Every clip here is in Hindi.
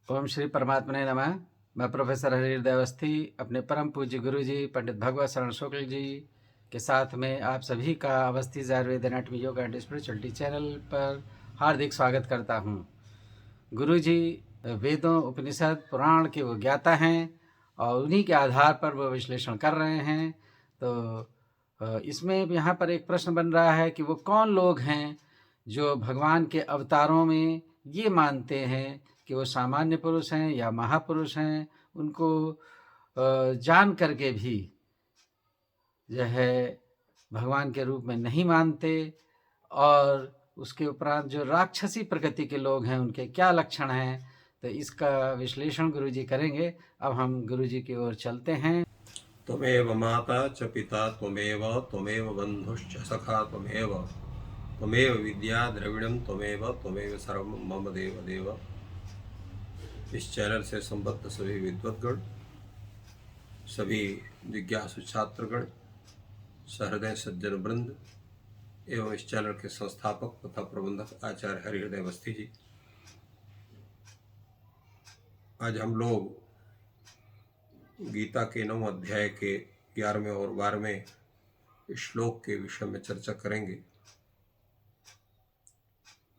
ओम श्री परमात्मने नमः। मैं प्रोफेसर हरिहृदय अवस्थी अपने परम पूज्य गुरु जी पंडित भगवत शरण शुक्ल जी के साथ में आप सभी का Awasthi Ayurveda anatomy yoga and spirituality channel पर हार्दिक स्वागत करता हूँ। गुरु जी वेदों, उपनिषद, पुराण के वो ज्ञाता हैं और उन्हीं के आधार पर वो विश्लेषण कर रहे हैं। तो इसमें यहाँ पर एक प्रश्न बन रहा है कि वो कौन लोग हैं जो भगवान के अवतारों में ये मानते हैं कि वो सामान्य पुरुष हैं या महापुरुष हैं। उनको जान करके भी जो है भगवान के रूप में नहीं मानते। और उसके उपरांत जो राक्षसी प्रकृति के लोग हैं उनके क्या लक्षण हैं, तो इसका विश्लेषण गुरु जी करेंगे। अब हम गुरु जी की ओर चलते हैं। त्वमेव माता च पिता त्वमेव बंधुश्च सखा त्वमेव विद्या द्रविणम त्वमेव सर्वं मम देव देव। इस चैनल से संबद्ध सभी विद्वद्गण, सभी जिज्ञासु छात्रगण, सहृदय सज्जन वृंद एवं इस चैनल के संस्थापक तथा प्रबंधक आचार्य हरिहृदय अवस्थी जी, आज हम लोग गीता के 9 अध्याय के 11वें और 12वें श्लोक के विषय में चर्चा करेंगे।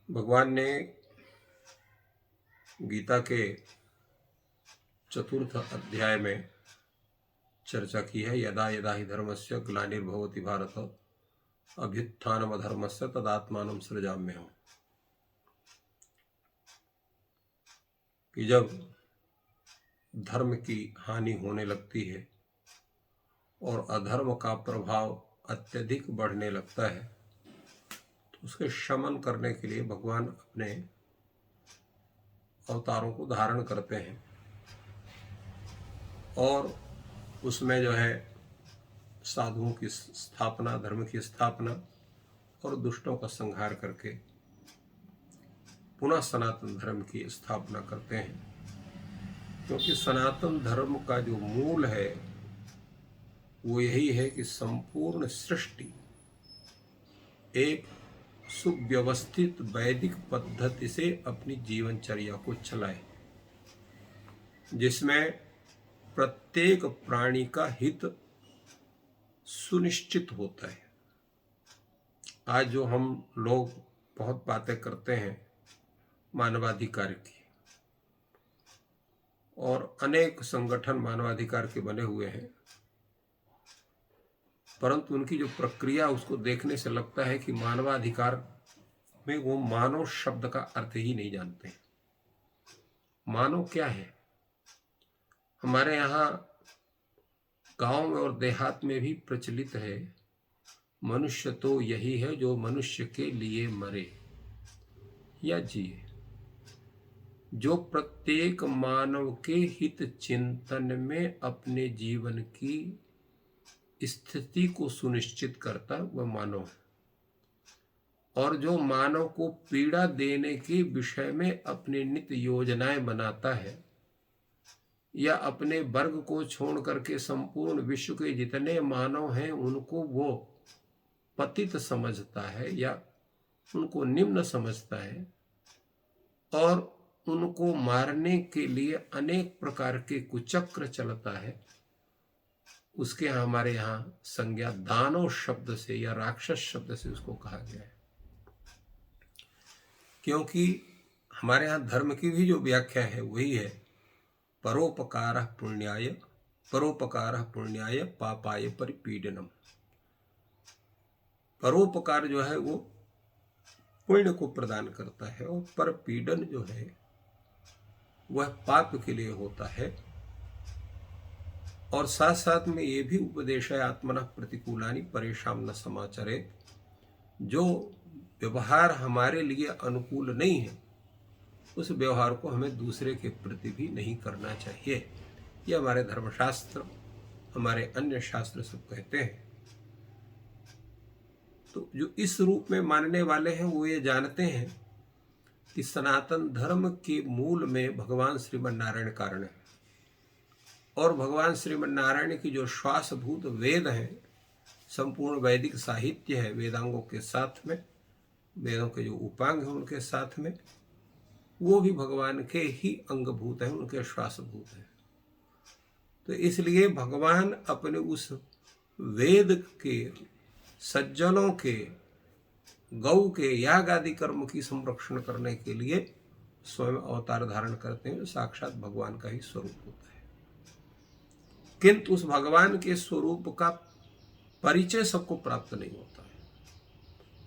भगवान ने गीता के 4th अध्याय में चर्चा की है, यदा यदा ही धर्मस्य ग्लानिर्भवति भारत अभ्युत्थानमधर्मस्य तदात्मानं सृजाम्यहम्। कि जब धर्म की हानि होने लगती है और अधर्म का प्रभाव अत्यधिक बढ़ने लगता है, तो उसके शमन करने के लिए भगवान अपने अवतारों को धारण करते हैं और उसमें जो है साधुओं की स्थापना, धर्म की स्थापना और दुष्टों का संहार करके पुनः सनातन धर्म की स्थापना करते हैं। क्योंकि सनातन धर्म का जो मूल है वो यही है कि संपूर्ण सृष्टि एक सुव्यवस्थित वैदिक पद्धति से अपनी जीवनचर्या को चलाए, जिसमें प्रत्येक प्राणी का हित सुनिश्चित होता है। आज जो हम लोग बहुत बातें करते हैं मानवाधिकार की, और अनेक संगठन मानवाधिकार के बने हुए हैं, परंतु उनकी जो प्रक्रिया उसको देखने से लगता है कि मानवाधिकार में वो मानव शब्द का अर्थ ही नहीं जानते। मानव क्या है? हमारे यहाँ गांव में और देहात में भी प्रचलित है, मनुष्य तो यही है जो मनुष्य के लिए मरे या जिए। जो प्रत्येक मानव के हित चिंतन में अपने जीवन की स्थिति को सुनिश्चित करता वह मानव है, और जो मानव को पीड़ा देने के विषय में अपने नित्य योजनाएं बनाता है या अपने वर्ग को छोड़ करके संपूर्ण विश्व के जितने मानव हैं उनको वो पतित समझता है या उनको निम्न समझता है और उनको मारने के लिए अनेक प्रकार के कुचक्र चलता है, उसके हमारे यहाँ संज्ञा दानव शब्द से या राक्षस शब्द से उसको कहा गया है। क्योंकि हमारे यहाँ धर्म की भी जो व्याख्या है वही है, परोपकारः पुण्याय पापाय परिपीडनम। परोपकार जो है वो पुण्य को प्रदान करता है और परपीडन जो है वह पाप के लिए होता है। और साथ साथ में ये भी उपदेश है, आत्मनः प्रतिकूलानि परेषां न समाचरेत्। जो व्यवहार हमारे लिए अनुकूल नहीं है उस व्यवहार को हमें दूसरे के प्रति भी नहीं करना चाहिए। ये हमारे धर्मशास्त्र, हमारे अन्य शास्त्र सब कहते हैं। तो जो इस रूप में मानने वाले हैं वो ये जानते हैं कि सनातन धर्म के मूल में भगवान श्रीमन नारायण कारण है, और भगवान श्रीमन नारायण की जो श्वासभूत वेद हैं, संपूर्ण वैदिक साहित्य है, वेदांगों के साथ में, वेदों के जो उपांग हैं उनके साथ में, वो भी भगवान के ही अंगभूत है, उनके श्वासभूत है। तो इसलिए भगवान अपने उस वेद के, सज्जनों के, गौ के याग आदि कर्म की संरक्षण करने के लिए स्वयं अवतार धारण करते हैं, जो साक्षात भगवान का ही स्वरूप होता है। किंतु उस भगवान के स्वरूप का परिचय सबको प्राप्त नहीं होता है।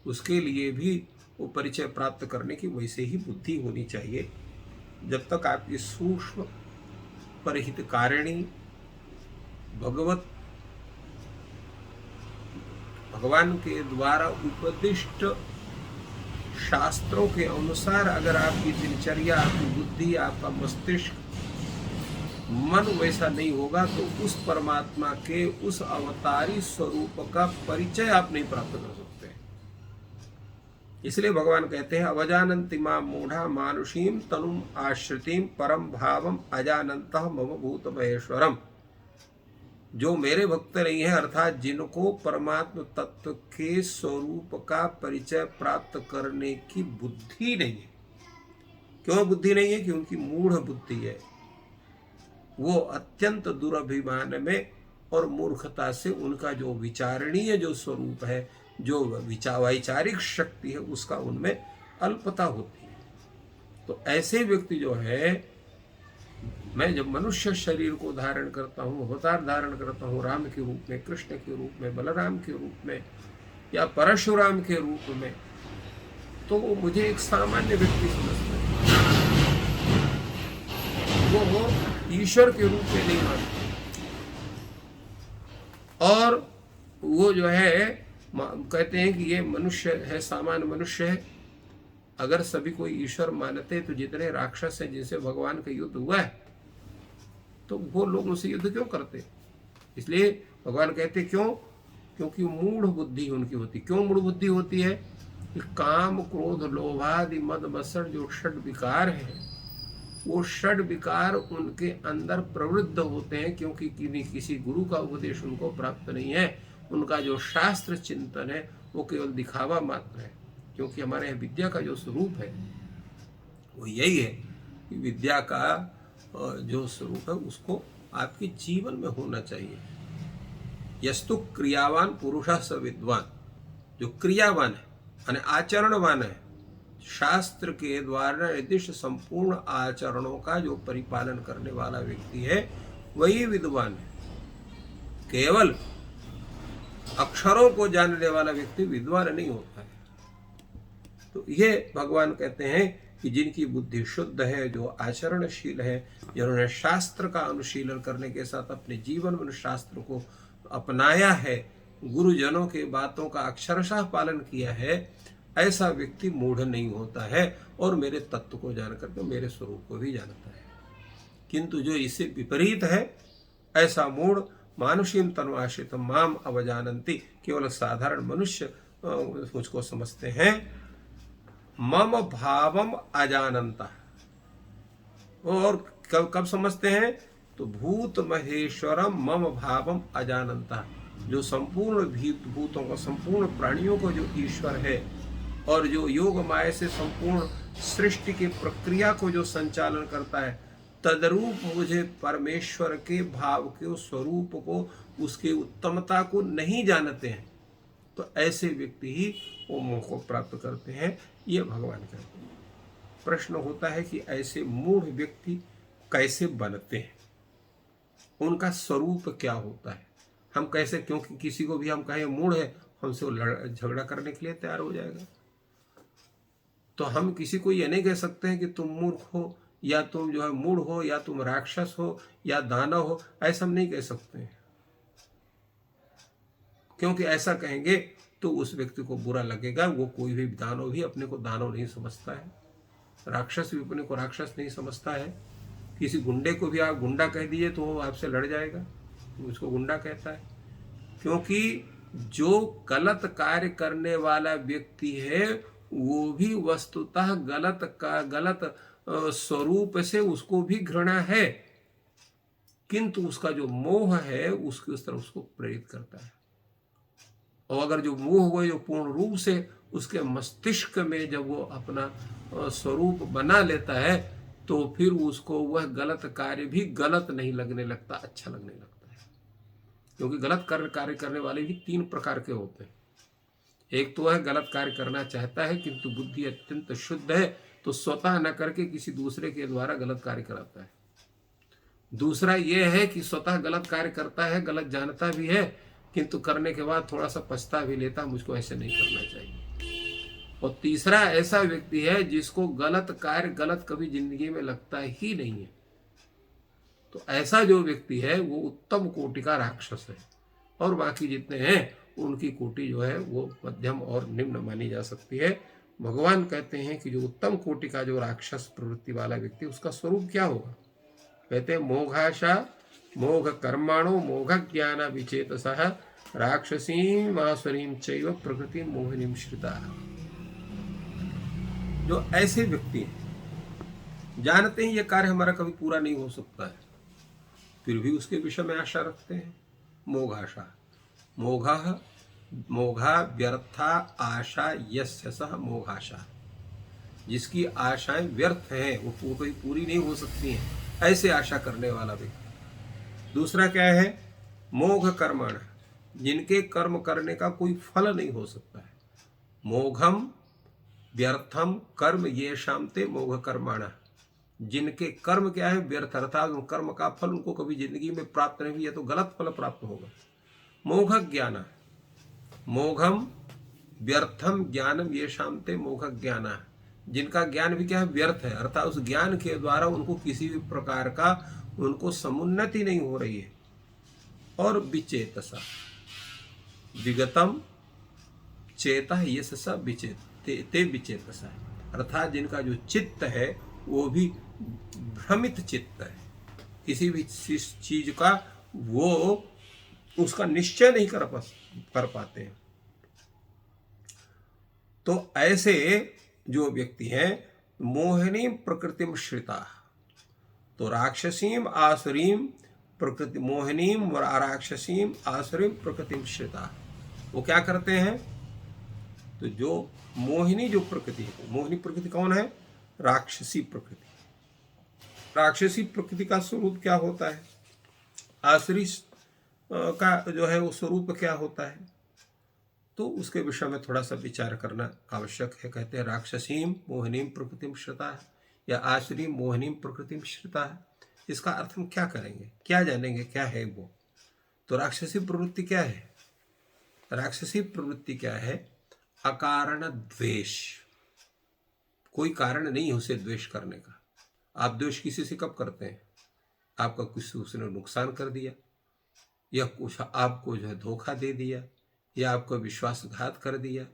उसके लिए भी वो परिचय प्राप्त करने की वैसे ही बुद्धि होनी चाहिए। जब तक आपकी सूक्ष्म परहित कारिणी भगवान के द्वारा उपदिष्ट शास्त्रों के अनुसार अगर आपकी दिनचर्या, आपकी बुद्धि, आपका मस्तिष्क, मन वैसा नहीं होगा तो उस परमात्मा के उस अवतारी स्वरूप का परिचय आप नहीं प्राप्त कर सकते। इसलिए भगवान कहते हैं अवजानन्ति मां मूढ़ा मानुषीम तनुम आश्रितिम परम भावम अजानन्तः मम भूत महेश्वरम। जो मेरे भक्त नहीं है, अर्थात जिनको परमात्म तत्व के स्वरूप का परिचय प्राप्त करने की बुद्धि नहीं है। क्यों बुद्धि नहीं है? कि उनकी मूढ़ बुद्धि है। वो अत्यंत दुरभिमान में और मूर्खता से उनका जो विचारणीय जो स्वरूप है, जो वैचारिक शक्ति है, उसका उनमें अल्पता होती है। तो ऐसे व्यक्ति जो है, मैं जब मनुष्य शरीर को धारण करता हूँ, अवतार धारण करता हूँ, राम के रूप में, कृष्ण के रूप में, बलराम के रूप में या परशुराम के रूप में, तो वो मुझे एक सामान्य व्यक्ति समझता है। वो ईश्वर के रूप में नहीं मानते। और वो जो है कहते हैं कि ये मनुष्य है, सामान्य मनुष्य है। अगर सभी को ईश्वर मानते तो जितने राक्षस हैं जिनसे भगवान का युद्ध हुआ है, तो वो लोग उनसे युद्ध क्यों करते? इसलिए भगवान कहते क्यों? क्योंकि मूढ़ बुद्धि उनकी होती। क्यों मूढ़ बुद्धि होती है? कि काम, क्रोध, लोभादि, मद, मत्सर जो षड विकार है, वो षड विकार उनके अंदर प्रवृत्त होते हैं, क्योंकि किसी गुरु का उपदेश उनको प्राप्त नहीं है। उनका जो शास्त्र चिंतन है वो केवल दिखावा मात्र है। क्योंकि हमारे यहाँ विद्या का जो स्वरूप है वो यही है कि विद्या का जो स्वरूप है उसको आपके जीवन में होना चाहिए। यस्तु क्रियावान पुरुषः स विद्वान। जो क्रियावान है यानी आचरणवान है, शास्त्र के द्वारा निर्दिष्ट संपूर्ण आचरणों का जो परिपालन करने वाला व्यक्ति है, वही विद्वान है। केवल अक्षरों को जानने वाला व्यक्ति विद्वान नहीं होता है। तो ये भगवान कहते हैं कि जिनकी बुद्धि शुद्ध है, जो आचरणशील है, जिन्होंने शास्त्र का अनुशीलन करने के साथ अपने जीवन में शास्त्र को अपनाया है, गुरुजनों के बातों का अक्षरशः पालन किया है, ऐसा व्यक्ति मूढ़ नहीं होता है और मेरे तत्व को जान करके मेरे स्वरूप को भी जानता है। किंतु जो इससे विपरीत है, ऐसा मूढ़ मानुषीम तन्वाश्रितम माम अवजानन्ति, केवल साधारण मनुष्य मुझको समझते हैं। मम भावम अजानन्ता, और कब समझते हैं? तो भूत महेश्वरम मम भावम अजानन्ता, जो संपूर्ण भूतों को, संपूर्ण प्राणियों को जो ईश्वर है और जो योग माया से संपूर्ण सृष्टि की प्रक्रिया को जो संचालन करता है, तदरूप मुझे परमेश्वर के भाव के स्वरूप को, उसकी उत्तमता को नहीं जानते हैं। तो ऐसे व्यक्ति ही वो मोह को प्राप्त करते हैं, ये भगवान कहते हैं। प्रश्न होता है कि ऐसे मूढ़ व्यक्ति कैसे बनते हैं, उनका स्वरूप क्या होता है? हम कैसे, क्योंकि किसी को भी हम कहें मूढ़ है, हमसे वो झगड़ा करने के लिए तैयार हो जाएगा। तो हम किसी को ये नहीं कह सकते हैं कि तुम मूर्ख हो, या तुम जो है मूढ़ हो, या तुम राक्षस हो, या दानव हो, ऐसा हम नहीं कह सकते हैं। क्योंकि ऐसा कहेंगे तो उस व्यक्ति को बुरा लगेगा। वो कोई भी दानव भी अपने को दानव नहीं समझता है, राक्षस भी अपने को राक्षस नहीं समझता है। किसी गुंडे को भी आप गुंडा कह दीजिए तो वो आपसे लड़ जाएगा, उसको गुंडा कहता है। क्योंकि जो गलत कार्य करने वाला व्यक्ति है वो भी वस्तुतः गलत स्वरूप से उसको भी घृणा है, किंतु उसका जो मोह है उसकी उस तरफ उसको प्रेरित करता है। और अगर जो मोह हो जो पूर्ण रूप से उसके मस्तिष्क में जब वो अपना स्वरूप बना लेता है तो फिर उसको वह गलत कार्य भी गलत नहीं लगने लगता, अच्छा लगने लगता है। क्योंकि गलत कार्य करने वाले भी तीन प्रकार के होते हैं। एक तो है गलत कार्य करना चाहता है किंतु बुद्धि अत्यंत शुद्ध है तो स्वतः न करके किसी दूसरे के द्वारा गलत कार्य कराता है। दूसरा यह है कि स्वतः गलत कार्य करता है, गलत जानता भी है, किंतु करने के बाद थोड़ा सा पछता भी लेता, मुझको ऐसे नहीं करना चाहिए। और तीसरा ऐसा व्यक्ति है जिसको गलत कार्य गलत कभी जिंदगी में लगता ही नहीं है। तो ऐसा जो व्यक्ति है वो उत्तम कोटि का राक्षस है, और बाकी जितने हैं उनकी कोटि जो है वो मध्यम और निम्न मानी जा सकती है। भगवान कहते हैं कि जो उत्तम कोटि का जो राक्षस प्रवृत्ति वाला व्यक्ति, उसका स्वरूप क्या होगा? कहते हैं मोघाशा मोघ कर्माणो मोघ ज्ञान विचेतसः राक्षसीम आसुरीम चैव प्रकृति मोहिनीम श्रिता। जो ऐसे व्यक्ति हैं जानते हैं ये कार्य हमारा कभी पूरा नहीं हो सकता है, फिर भी उसके विषय में आशा रखते हैं। मोघाशा मोघा व्यर्था आशा यस्य सह मोघाशा, जिसकी आशाएं व्यर्थ हैं, वो कोई पूरी नहीं हो सकती हैं, ऐसे आशा करने वाला व्यक्ति। दूसरा क्या है? मोघ कर्मण, जिनके कर्म करने का कोई फल नहीं हो सकता है। मोघम व्यर्थम कर्म ये शामते मोघ कर्माण, जिनके कर्म क्या है? व्यर्थ, अर्थात उन कर्म का फल उनको कभी जिंदगी में प्राप्त नहीं हुआ तो गलत फल प्राप्त होगा। मोघ ज्ञान, मोघम व्यर्थम ज्ञानम ये शामते मोघ ज्ञान, जिनका ज्ञान भी क्या है? व्यर्थ है, अर्थात उस ज्ञान के द्वारा उनको किसी भी प्रकार का उनको समुन्नति नहीं हो रही है। और विचेतसा, विगतम चेता यशसा विचेत ते विचेतसा, अर्थात जिनका जो चित्त है वो भी भ्रमित चित्त है, किसी भी चीज का वो उसका निश्चय नहीं कर पाते हैं। तो ऐसे जो व्यक्ति हैं मोहिनी प्रकृतिम श्रिता, तो राक्षसीम आसुरीम प्रकृति मोहिनीम राक्षसीम आसुरीम प्रकृतिम श्रिता, वो क्या करते हैं? तो जो मोहिनी जो प्रकृति है, मोहिनी प्रकृति कौन है? राक्षसी प्रकृति। राक्षसी प्रकृति का स्वरूप क्या होता है? आसुरी का जो है वो स्वरूप क्या होता है? तो उसके विषय में थोड़ा सा विचार करना आवश्यक है। कहते हैं राक्षसीम मोहिनीम प्रकृतिम श्रिता या आसुरीम मोहिनीम प्रकृतिम श्रिता। इसका अर्थ हम क्या करेंगे, क्या जानेंगे, क्या है वो? तो राक्षसी प्रवृत्ति क्या है? राक्षसी प्रवृत्ति क्या है? अकारण द्वेष, कोई कारण नहीं है उसे द्वेष करने का। आप द्वेष किसी से कब करते हैं? आपका कुछ उसने नुकसान कर दिया, या कुछ आपको जो है धोखा दे दिया, या आपको विश्वासघात कर दिया,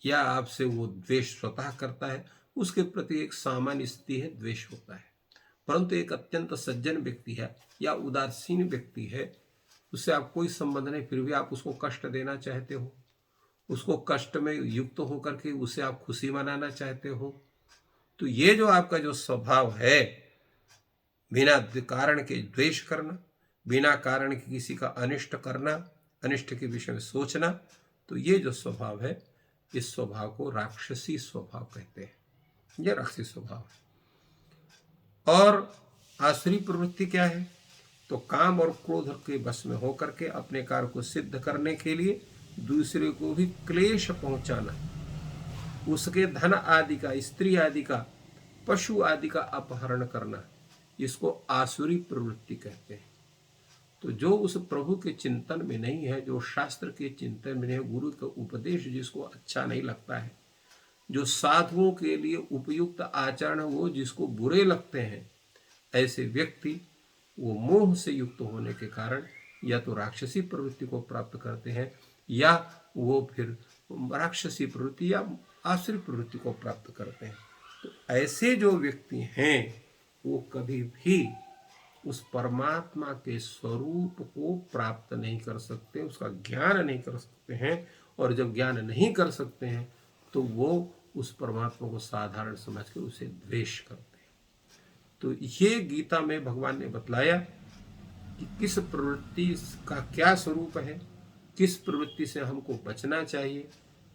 या आपसे वो द्वेष स्वतः करता है, उसके प्रति एक सामान्य स्थिति है, द्वेष होता है। परंतु एक अत्यंत सज्जन व्यक्ति है या उदासीन व्यक्ति है, उससे आप कोई संबंध नहीं, फिर भी आप उसको कष्ट देना चाहते हो, उसको कष्ट में युक्त होकर के उसे आप खुशी मनाना चाहते हो, तो ये जो आपका जो स्वभाव है बिना कारण के द्वेष करना, बिना कारण के किसी का अनिष्ट करना, अनिष्ट के विषय में सोचना, तो ये जो स्वभाव है इस स्वभाव को राक्षसी स्वभाव कहते हैं। यह राक्षसी स्वभाव है। और आसुरी प्रवृत्ति क्या है? तो काम और क्रोध के वश में होकर के अपने कार्य को सिद्ध करने के लिए दूसरे को भी क्लेश पहुंचाना, उसके धन आदि का, स्त्री आदि का, पशु आदि का अपहरण करना, इसको आसुरी प्रवृत्ति कहते हैं। तो जो उस प्रभु के चिंतन में नहीं है, जो शास्त्र के चिंतन में नहीं है, गुरु का उपदेश जिसको अच्छा नहीं लगता है, जो साधुओं के लिए उपयुक्त आचरण वो जिसको बुरे लगते हैं, ऐसे व्यक्ति वो मोह से युक्त होने के कारण या तो राक्षसी प्रवृत्ति को प्राप्त करते हैं, या वो फिर राक्षसी प्रवृत्ति या आसुरी प्रवृत्ति को प्राप्त करते हैं। तो ऐसे जो व्यक्ति हैं वो कभी भी उस परमात्मा के स्वरूप को प्राप्त नहीं कर सकते, उसका ज्ञान नहीं कर सकते हैं। और जब ज्ञान नहीं कर सकते हैं तो वो उस परमात्मा को साधारण समझ के उसे द्वेष करते हैं। तो ये गीता में भगवान ने बतलाया कि किस प्रवृत्ति का क्या स्वरूप है, किस प्रवृत्ति से हमको बचना चाहिए,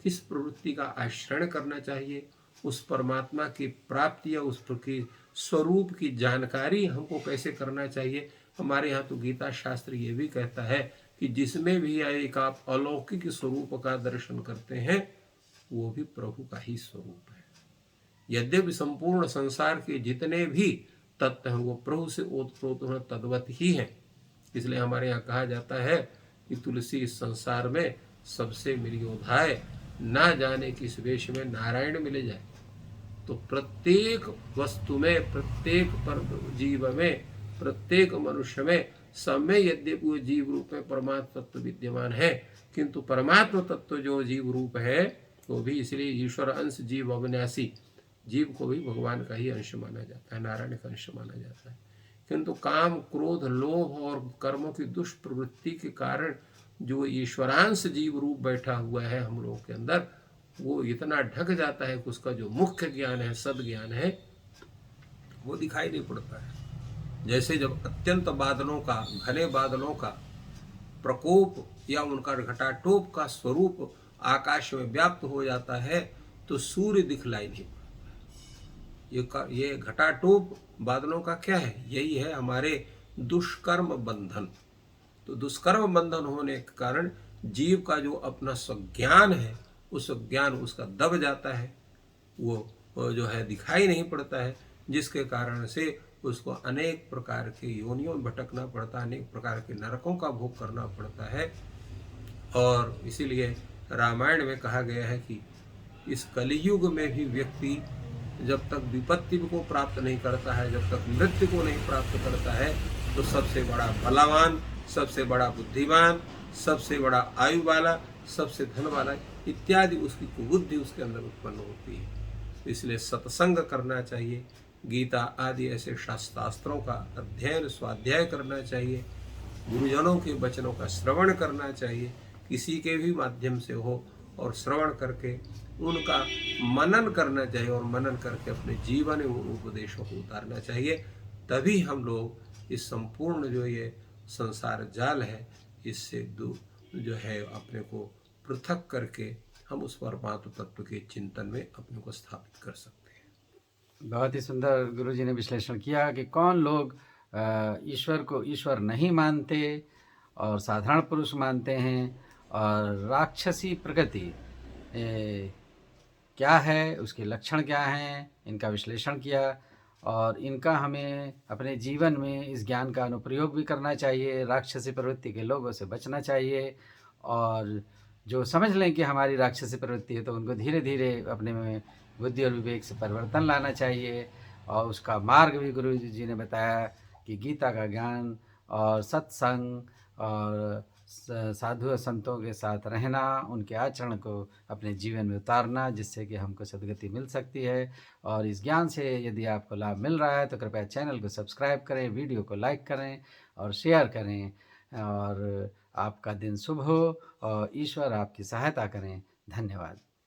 किस प्रवृत्ति का आश्रय करना चाहिए, उस परमात्मा की प्राप्ति या उस की स्वरूप की जानकारी हमको कैसे करना चाहिए। हमारे यहाँ तो गीता शास्त्र ये भी कहता है कि जिसमें भी एक आप अलौकिक स्वरूप का दर्शन करते हैं वो भी प्रभु का ही स्वरूप है। यद्यपि संपूर्ण संसार के जितने भी तत्व हैं वो प्रभु से ओतप्रोत तद्वत ही हैं। इसलिए हमारे यहाँ कहा जाता है कि तुलसी इस संसार में सबसे मिली ओधाय, ना जाने किस वेश में नारायण मिले जाए। तो प्रत्येक वस्तु में, प्रत्येक पर जीव में, प्रत्येक मनुष्य में, सब में यद्यपि वो जीव रूप में परमात्मा तत्व विद्यमान है, किंतु परमात्मा तत्व जो जीव रूप है वो भी, इसलिए ईश्वर अंश जीव अविनाशी, जीव को भी भगवान का ही अंश माना जाता है, नारायण का अंश माना जाता है। किंतु काम, क्रोध, लोभ और कर्मों की दुष्प्रवृत्ति के कारण जो ईश्वरांश जीव रूप बैठा हुआ है हम लोगों के अंदर, वो इतना ढक जाता है कि उसका जो मुख्य ज्ञान है, सद्ज्ञान है, वो दिखाई नहीं पड़ता है। जैसे जब अत्यंत बादलों का, घने बादलों का प्रकोप या उनका घटाटोप का स्वरूप आकाश में व्याप्त हो जाता है तो सूर्य दिखलाई नहीं पड़ता। ये घटाटोप बादलों का क्या है? यही है हमारे दुष्कर्म बंधन। तो दुष्कर्म बंधन होने के कारण जीव का जो अपना स्वज्ञान है, उस ज्ञान उसका दब जाता है, वो जो है दिखाई नहीं पड़ता है, जिसके कारण से उसको अनेक प्रकार के योनियों में भटकना पड़ता है, अनेक प्रकार के नरकों का भोग करना पड़ता है। और इसीलिए रामायण में कहा गया है कि इस कलियुग में भी व्यक्ति जब तक विपत्ति को प्राप्त नहीं करता है, जब तक मृत्यु को नहीं प्राप्त करता है, तो सबसे बड़ा बलवान, सबसे बड़ा बुद्धिमान, सबसे बड़ा आयु वाला, सबसे धन वाला इत्यादि उसकी कुबुद्धि उसके अंदर उत्पन्न होती है। इसलिए सत्संग करना चाहिए, गीता आदि ऐसे शास्त्रों का अध्ययन स्वाध्याय करना चाहिए, गुरुजनों के वचनों का श्रवण करना चाहिए, किसी के भी माध्यम से हो, और श्रवण करके उनका मनन करना चाहिए, और मनन करके अपने जीवन में उन उपदेशों को उतारना चाहिए। तभी हम लोग इस संपूर्ण जो ये संसार जाल है, इससे जो है अपने को पृथक करके हम उस परमात्म तत्व के चिंतन में अपने को स्थापित कर सकते हैं। बहुत ही सुंदर गुरुजी ने विश्लेषण किया कि कौन लोग ईश्वर को ईश्वर नहीं मानते और साधारण पुरुष मानते हैं, और राक्षसी प्रकृति क्या है, उसके लक्षण क्या हैं, इनका विश्लेषण किया। और इनका हमें अपने जीवन में इस ज्ञान का अनुप्रयोग भी करना चाहिए, राक्षसी प्रवृत्ति के लोगों से बचना चाहिए। और जो समझ लें कि हमारी राक्षसी प्रवृत्ति है तो उनको धीरे धीरे अपने में बुद्धि और विवेक से परिवर्तन लाना चाहिए। और उसका मार्ग भी गुरु जी ने बताया कि गीता का ज्ञान और सत्संग और साधु संतों के साथ रहना, उनके आचरण को अपने जीवन में उतारना, जिससे कि हमको सद्गति मिल सकती है। और इस ज्ञान से यदि आपको लाभ मिल रहा है तो कृपया चैनल को सब्सक्राइब करें, वीडियो को लाइक करें और शेयर करें। और आपका दिन शुभ हो और ईश्वर आपकी सहायता करें। धन्यवाद।